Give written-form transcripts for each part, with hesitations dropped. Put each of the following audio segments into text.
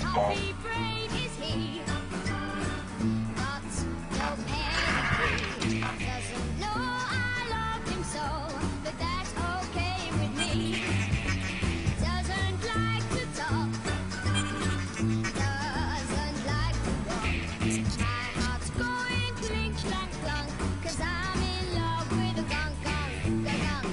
Toffee brain is he, but no pedigree. Doesn't know I love him so, but that's okay with me. Doesn't like to talk, doesn't like to walk. My heart's going clink, clank, clunk, 'cause I'm in love with a gonk, gonk, gonk, gonk.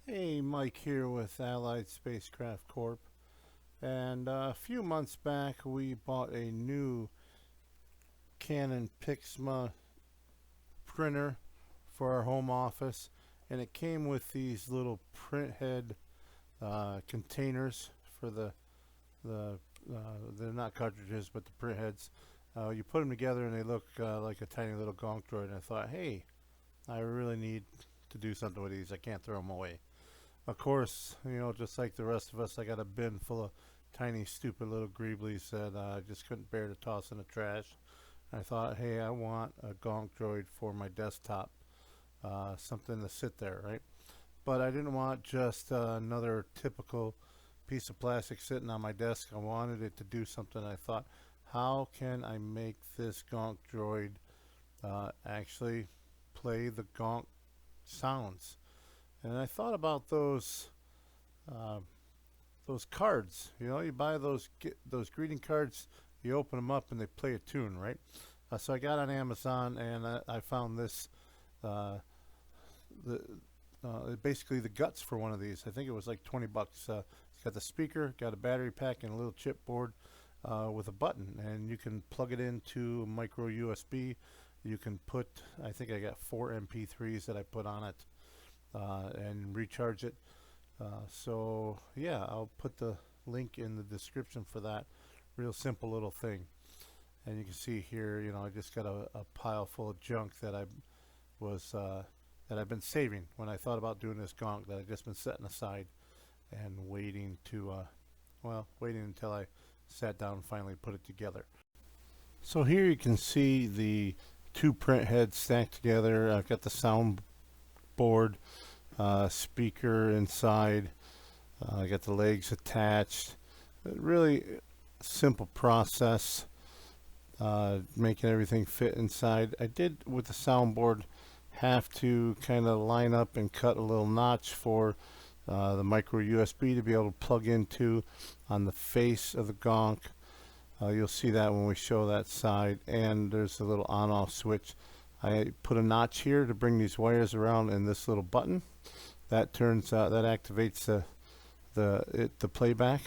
Hey, Mike here with Allied Spacecraft Corp. And a few months back we bought a new Canon Pixma printer for our home office, and it came with these little print head containers for they're not cartridges but the print heads. You put them together and they look like a tiny little Gonk Droid, and I thought, hey, I really need to do something with these. I can't throw them away. Of course, you know, just like the rest of us, I got a bin full of tiny, stupid little greeblies that I just couldn't bear to toss in the trash. I thought, hey, I want a Gonk Droid for my desktop, something to sit there, right? But I didn't want just another typical piece of plastic sitting on my desk. I wanted it to do something. I thought, how can I make this Gonk Droid actually play the Gonk sounds? And I thought about those cards. You know, you buy those greeting cards, you open them up and they play a tune, right? So I got on Amazon and I found this, basically the guts for one of these. I think it was like 20 bucks. It's got the speaker, got a battery pack, and a little chipboard with a button, and you can plug it into a micro USB. You can put, I think I got 4 MP3s that I put on it. And recharge it. So yeah, I'll put the link in the description for that. Real simple little thing. And you can see here, you know, I just got a pile full of junk that I've been saving when I thought about doing this Gonk, that I've just been setting aside and waiting to waiting until I sat down and finally put it together. So here you can see the two print heads stacked together. I've got the sound board, speaker inside. I got the legs attached. Really simple process, making everything fit inside. I did, with the soundboard, have to kind of line up and cut a little notch for the micro USB to be able to plug into on the face of the Gonk. You'll see that when we show that side, and there's a little on-off switch. I put a notch here to bring these wires around, and this little button that activates the playback.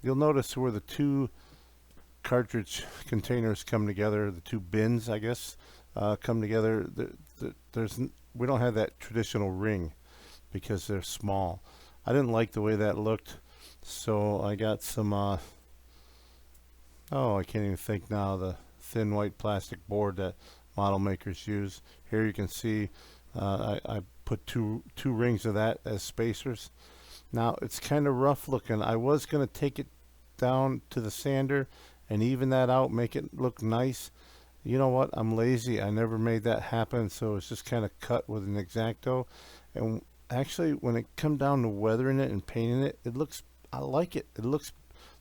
You'll notice where the two cartridge containers come together, the two bins, I guess, come together. We don't have that traditional ring because they're small. I didn't like the way that looked, so I got some I can't even think now, the thin white plastic board that model makers use. Here you can see I put two rings of that as spacers. Now it's kind of rough looking. I was going to take it down to the sander and even that out, make it look nice. You know what, I'm lazy. I never made that happen, so it's just kind of cut with an X-Acto. And actually when it come down to weathering it and painting it, I like it. It looks,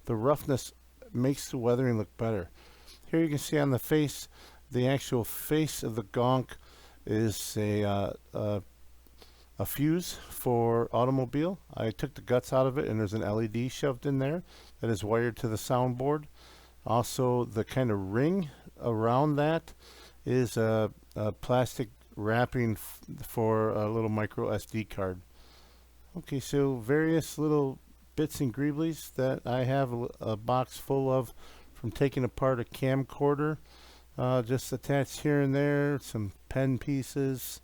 the roughness makes the weathering look better. Here you can see on the face, the actual face of the Gonk is a fuse for automobile. I took the guts out of it, and there's an LED shoved in there that is wired to the soundboard. Also, the kind of ring around that is a plastic wrapping for a little micro SD card. Okay, so various little bits and greeblies that I have a box full of from taking apart a camcorder. Just attached here and there, some pen pieces,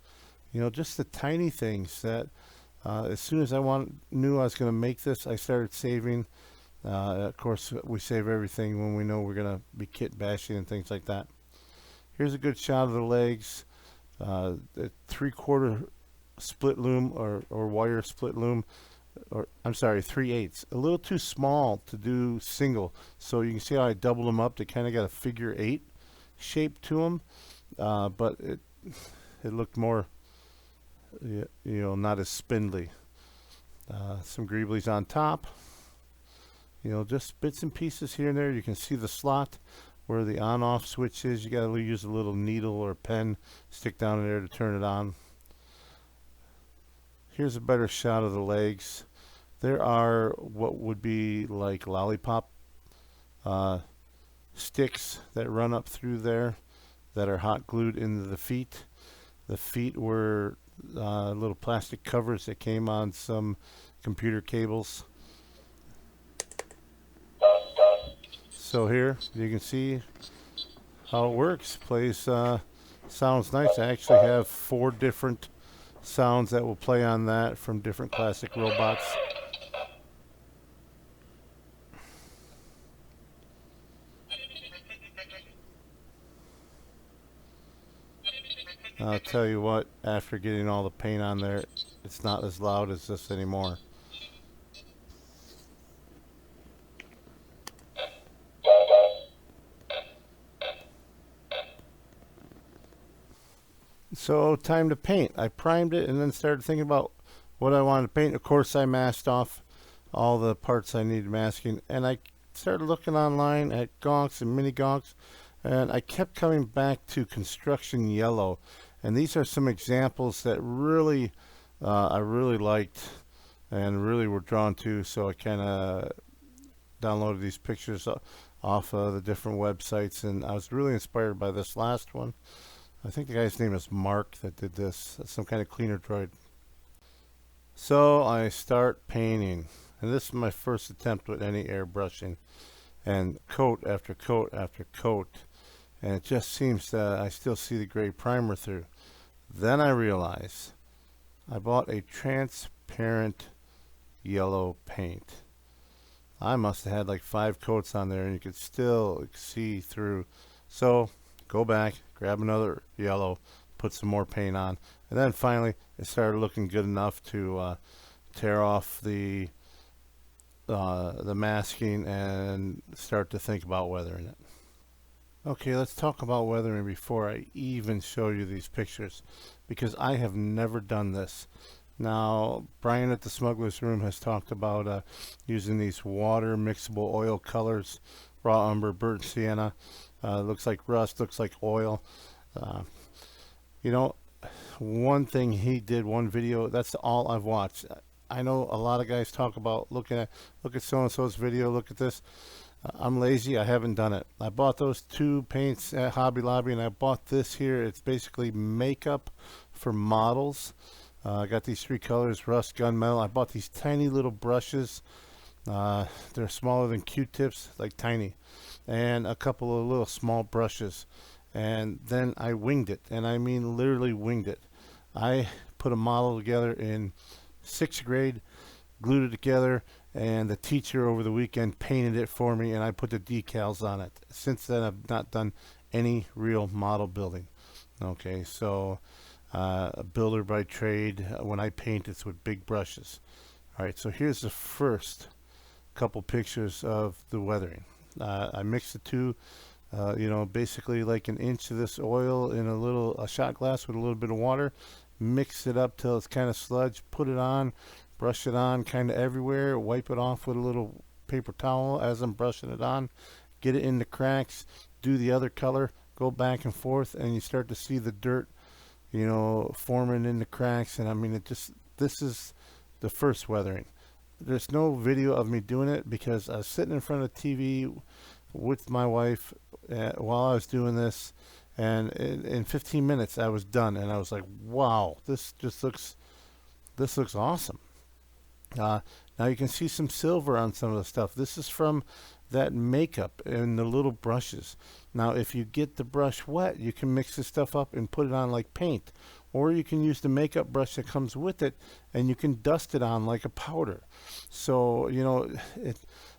you know, just the tiny things that as soon as I knew I was going to make this, I started saving. Of course, we save everything when we know we're going to be kit bashing and things like that. Here's a good shot of the legs. The 3/4 split loom or wire split loom or I'm sorry, 3/8, a little too small to do single. So you can see how I doubled them up. They kind of got a figure 8 shape to them, but it looked more, not as spindly. Some greeblies on top. Just bits and pieces here and there. You can see the slot where the on-off switch is. You got to use a little needle or pen, stick down in there to turn it on. Here's a better shot of the legs. There are what would be like lollipop sticks that run up through there that are hot glued into the feet. The feet were little plastic covers that came on some computer cables. So here you can see how it works. Plays sounds nice. I actually have 4 different sounds that will play on that from different classic robots. I'll tell you what, after getting all the paint on there, it's not as loud as this anymore. So time to paint. I primed it and then started thinking about what I wanted to paint. Of course, I masked off all the parts I needed masking, and I started looking online at gonks and mini gonks, and I kept coming back to construction yellow. And these are some examples that really I really liked and really were drawn to, so I kind of downloaded these pictures off of the different websites, and I was really inspired by this last one. I think the guy's name is Mark that did this. Some kind of cleaner droid. So I start painting, and this is my first attempt with any airbrushing, and coat after coat after coat, and it just seems that I still see the gray primer through. Then I realize I bought a transparent yellow paint. I must have had like 5 coats on there, and you could still see through. So go back, grab another yellow, put some more paint on, and then finally it started looking good enough to tear off the masking and start to think about weathering it. Okay, let's talk about weathering before I even show you these pictures, because I have never done this. Now, Brian at the Smuggler's Room has talked about using these water mixable oil colors, raw umber, burnt sienna. Looks like rust, looks like oil. One thing he did, one video, that's all I've watched. I know a lot of guys talk about look at so-and-so's video, look at this. I'm lazy, I haven't done it. I bought those 2 paints at Hobby Lobby, and I bought this here. It's basically makeup for models. I got these 3 colors, rust, gunmetal. I bought these tiny little brushes. They're smaller than Q-tips, like tiny. And a couple of little small brushes. And then I winged it, and I mean literally winged it. I put a model together in 6th grade, glued it together, and the teacher over the weekend painted it for me, and I put the decals on it. Since then, I've not done any real model building. Okay, so a builder by trade. When I paint, it's with big brushes. All right, so here's the first couple pictures of the weathering. I mixed the 2, basically like an inch of this oil in a shot glass with a little bit of water. Mix it up till it's kind of sludge. Put it on, brush it on kind of everywhere. Wipe it off with a little paper towel as I'm brushing it on. Get it in the cracks. Do the other color. Go back and forth, and you start to see the dirt, forming in the cracks. And I mean, this is the first weathering. There's no video of me doing it because I was sitting in front of the TV with my wife while I was doing this, and in 15 minutes I was done, and I was like, wow, this looks awesome. Now you can see some silver on some of the stuff. This is from that makeup and the little brushes. Now if you get the brush wet, you can mix this stuff up and put it on like paint, or you can use the makeup brush that comes with it and you can dust it on like a powder. So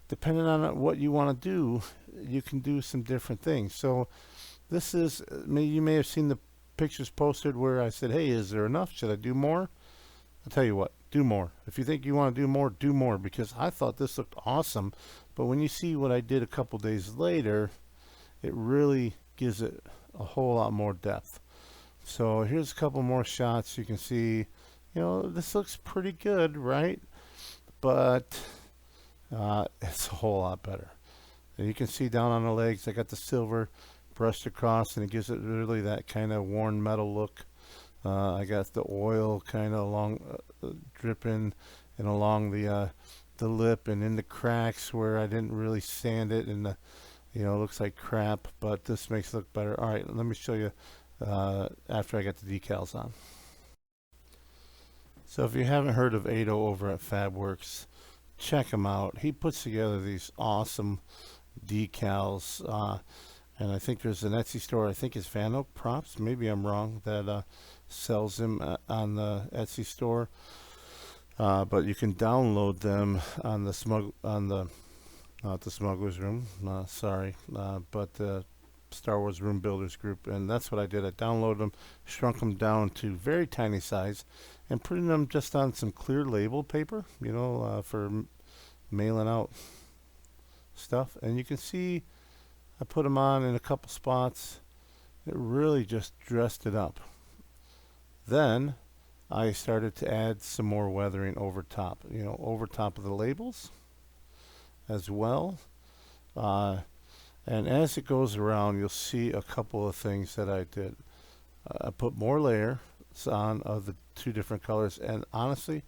depending on what you want to do, you can do some different things. So this is, you may have seen the pictures posted where I said, hey, is there enough? Should I do more? I'll tell you what, do more. If you think you want to do more, because I thought this looked awesome, but when you see what I did a couple days later, it really gives it a whole lot more depth. So here's a couple more shots. You can see, this looks pretty good, right? But it's a whole lot better. And you can see down on the legs, I got the silver brushed across, and it gives it really that kind of worn metal look. I got the oil kind of along, dripping, and along the lip and in the cracks where I didn't really sand it, and it looks like crap, but this makes it look better. All right, let me show you after I got the decals on. So if you haven't heard of Ado over at FabWorks, check him out. He puts together these awesome decals, and I think there's an Etsy store, I think it's Van Oak Props, maybe I'm wrong, that sells them on the Etsy store. But you can download them on the not the Smugglers Room, but the Star Wars Room Builders group, and that's what I did. I downloaded them, shrunk them down to very tiny size, and putting them just on some clear label paper, for mailing out stuff. And you can see I put them on in a couple spots. It really just dressed it up. Then I started to add some more weathering over top, over top of the labels as well. And as it goes around, you'll see a couple of things that I did. I put more layers on of the two different colors, and honestly,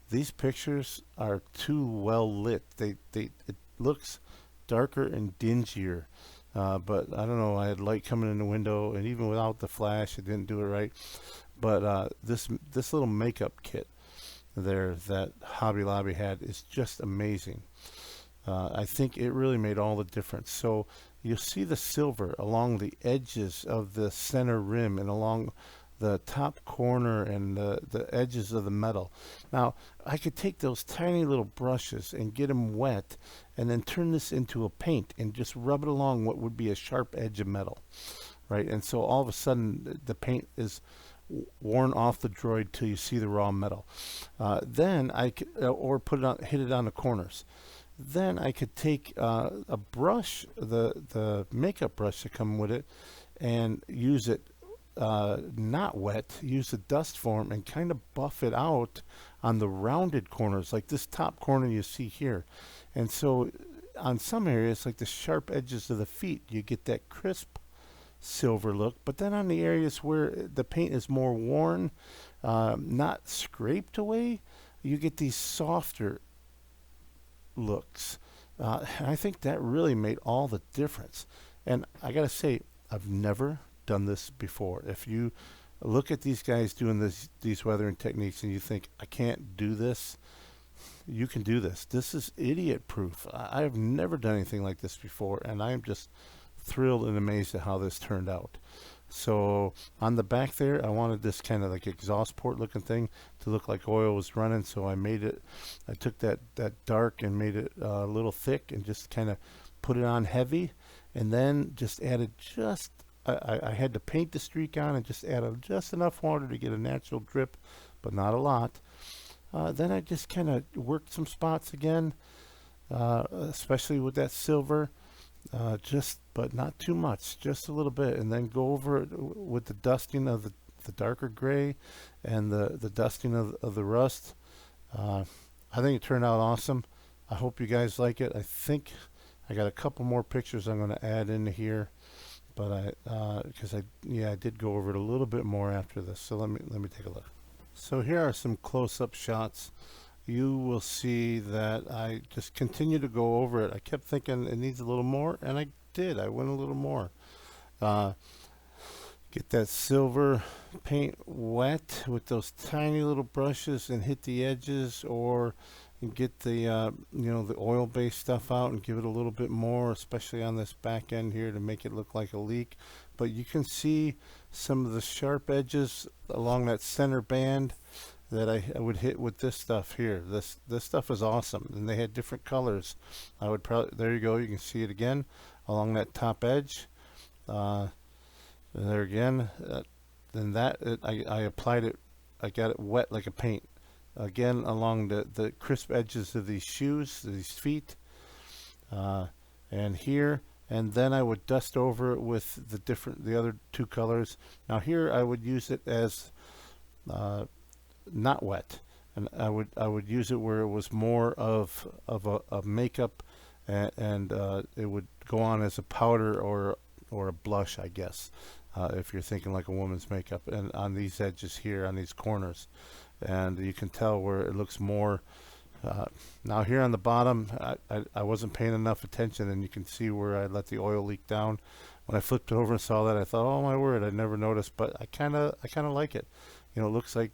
these pictures are too well lit. It looks darker and dingier, but I don't know. I had light coming in the window, and even without the flash, it didn't do it right. But this little makeup kit there that Hobby Lobby had is just amazing. I think it really made all the difference. So you'll see the silver along the edges of the center rim and along the top corner and the edges of the metal. Now, I could take those tiny little brushes and get them wet and then turn this into a paint and just rub it along what would be a sharp edge of metal, right? And so all of a sudden the paint is worn off the droid till you see the raw metal. Then I could, or hit it on the corners. Then I could take a brush, the makeup brush that come with it, and use it not wet, use the dust form and kind of buff it out on the rounded corners, like this top corner you see here. And so on some areas, like the sharp edges of the feet, you get that crisp silver look. But then on the areas where the paint is more worn, not scraped away, you get these softer looks. I think that really made all the difference. And I gotta say, I've never done this before. If you look at these guys doing these weathering techniques and you think, I can't do this, you can do this. This is idiot proof. I've never done anything like this before, and I'm just thrilled and amazed at how this turned out. So on the back there, I wanted this kind of like exhaust port looking thing to look like oil was running, so I took that dark and made it a little thick and just kind of put it on heavy, and then just added I had to paint the streak on and just added just enough water to get a natural drip, but not a lot. Then I just kind of worked some spots again, especially with that silver. But not too much, just a little bit, and then go over it with the dusting of the darker gray and the dusting of the rust. I think it turned out awesome. I hope you guys like it. I think I got a couple more pictures I'm going to add in here, but because I did go over it a little bit more after this. So let me take a look. So here are some close-up shots. You will see that I just continue to go over it. I kept thinking it needs a little more, and I did. I went a little more. Get that silver paint wet with those tiny little brushes and hit the edges, or get the the oil-based stuff out and give it a little bit more, especially on this back end here to make it look like a leak. But you can see some of the sharp edges along that center band that I would hit with this stuff here. This stuff is awesome, and they had different colors. I would probably, there you go, you can see it again along that top edge. There again, then I applied it. I got it wet like a paint, again along the crisp edges of these shoes, these feet, uh, and here. And then I would dust over it with the other two colors. Now here I would use it as not wet, and I would use it where it was more of a makeup, and it would go on as a powder or a blush, I guess, if you're thinking like a woman's makeup, and on these edges here, on these corners, and you can tell where it looks more. Now here on the bottom, I wasn't paying enough attention, and you can see where I let the oil leak down. When I flipped it over and saw that, I thought, "Oh my word! I never noticed." But I kind of like it. You know, it looks like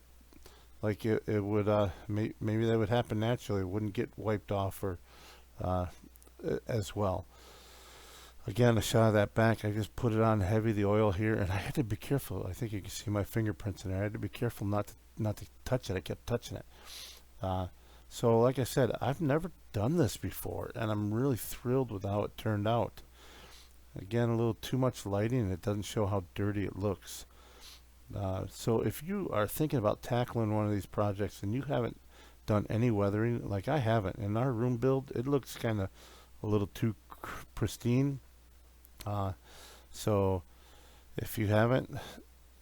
it would maybe that would happen naturally. It wouldn't get wiped off or uh, as well. Again, a shot of that back. I just put it on heavy, the oil here, and I had to be careful. I think you can see my fingerprints in there. I had to be careful not to touch it. I kept touching it. Uh, so, like I said, I've never done this before, and I'm really thrilled with how it turned out. Again, a little too much lighting, and it doesn't show how dirty it looks. So if you are thinking about tackling one of these projects and you haven't done any weathering, like I haven't, in our room build, it looks kind of a little too pristine. Uh, so if you haven't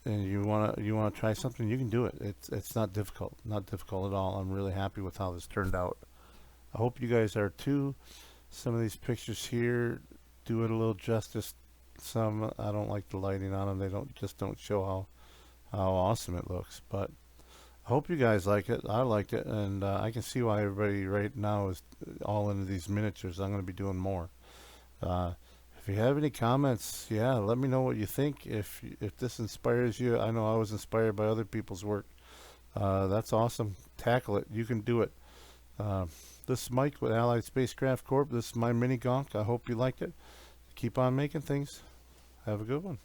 and you wanna try something, you can do it. It's not difficult at all. I'm really happy with how this turned out. I hope you guys are too. Some of these pictures here do it a little justice. Some I don't like the lighting on them. They don't show how awesome it looks. But I hope you guys like it. I liked it, and I can see why everybody right now is all into these miniatures. I'm going to be doing more. Uh, if you have any comments, yeah, let me know what you think. If this inspires you, I know I was inspired by other people's work. That's awesome. Tackle it. You can do it. Uh, this is Mike with Allied Spacecraft Corp. This is my mini Gonk. I hope you liked it. Keep on making things. Have a good one.